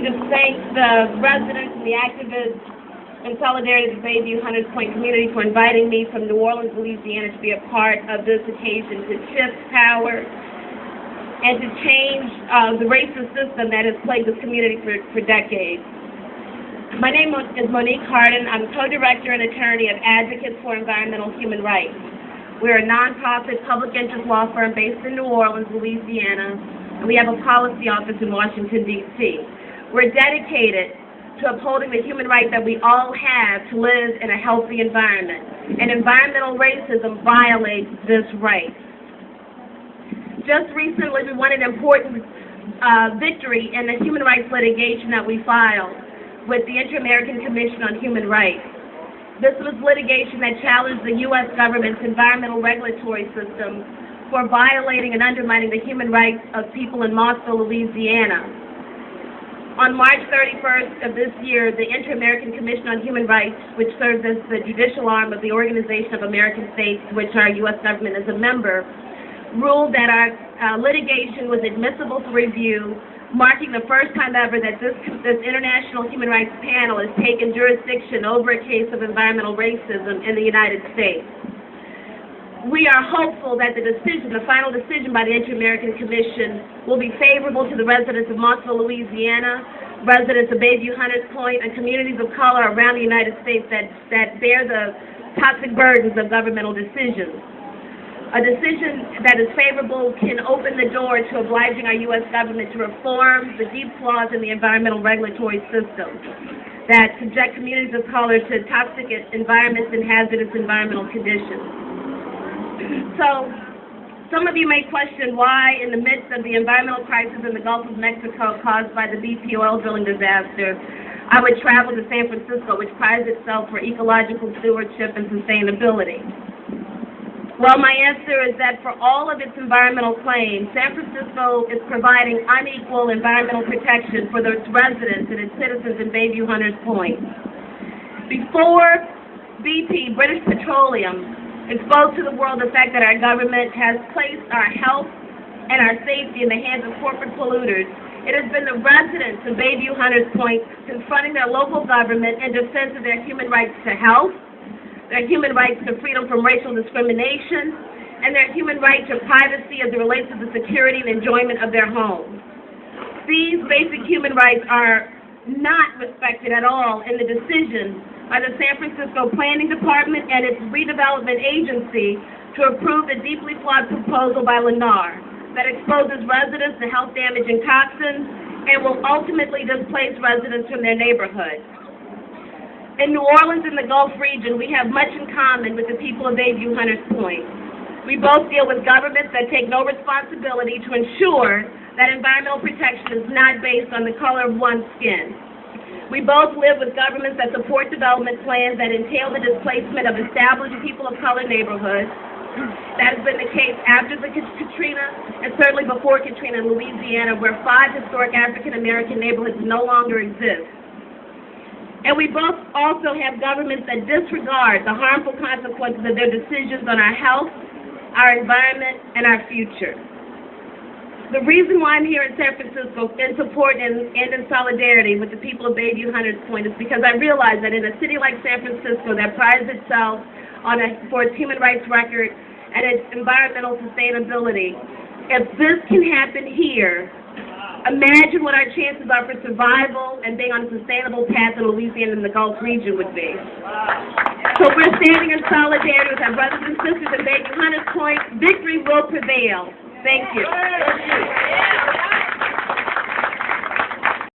me to thank the residents and the activists in solidarity with the Bayview Hunters Point community for inviting me from New Orleans, Louisiana to be a part of this occasion to shift power and to change the racist system that has plagued this community for decades. My name is Monique Harden. I'm co-director and attorney of Advocates for Environmental Human Rights. We're a nonprofit public interest law firm based in New Orleans, Louisiana, and we have a policy office in Washington, D.C. We're dedicated to upholding the human right that we all have to live in a healthy environment. And environmental racism violates this right. Just recently, we won an important victory in the human rights litigation that we filed with the Inter-American Commission on Human Rights. This was litigation that challenged the U.S. government's environmental regulatory system for violating and undermining the human rights of people in Mossville, Louisiana. On March 31st of this year, the Inter-American Commission on Human Rights, which serves as the judicial arm of the Organization of American States, which our U.S. government is a member, ruled that our litigation was admissible for review, marking the first time ever that this international human rights panel has taken jurisdiction over a case of environmental racism in the United States. We are hopeful that the final decision by the Inter-American Commission will be favorable to the residents of Mossville, Louisiana, residents of Bayview Hunters Point, and communities of color around the United States that bear the toxic burdens of governmental decisions. A decision that is favorable can open the door to obliging our U.S. government to reform the deep flaws in the environmental regulatory system that subject communities of color to toxic environments and hazardous environmental conditions. So, some of you may question why, in the midst of the environmental crisis in the Gulf of Mexico caused by the BP oil drilling disaster, I would travel to San Francisco, which prides itself for ecological stewardship and sustainability. Well, my answer is that for all of its environmental claims, San Francisco is providing unequal environmental protection for its residents and its citizens in Bayview Hunters Point. Before BP, British Petroleum, exposed to the world the fact that our government has placed our health and our safety in the hands of corporate polluters, it has been the residents of Bayview Hunters Point confronting their local government in defense of their human rights to health, their human rights to freedom from racial discrimination, and their human right to privacy as it relates to the security and enjoyment of their homes. These basic human rights are not respected at all in the decision by the San Francisco Planning Department and its redevelopment agency to approve the deeply flawed proposal by Lennar that exposes residents to health-damaging toxins and will ultimately displace residents from their neighborhoods. In New Orleans and the Gulf region, we have much in common with the people of Bayview Hunters Point. We both deal with governments that take no responsibility to ensure that environmental protection is not based on the color of one's skin. We both live with governments that support development plans that entail the displacement of established people of color neighborhoods. That has been the case after the Katrina and certainly before Katrina in Louisiana, where 5 historic African-American neighborhoods no longer exist. And we both also have governments that disregard the harmful consequences of their decisions on our health, our environment, and our future. The reason why I'm here in San Francisco in support and in solidarity with the people of Bayview Hunters Point is because I realize that in a city like San Francisco that prides itself for its human rights record and its environmental sustainability, if this can happen here, imagine what our chances are for survival and being on a sustainable path in Louisiana and the Gulf region would be. So we're standing in solidarity with our brothers and sisters in Bayview Hunters Point. Victory will prevail. Thank you.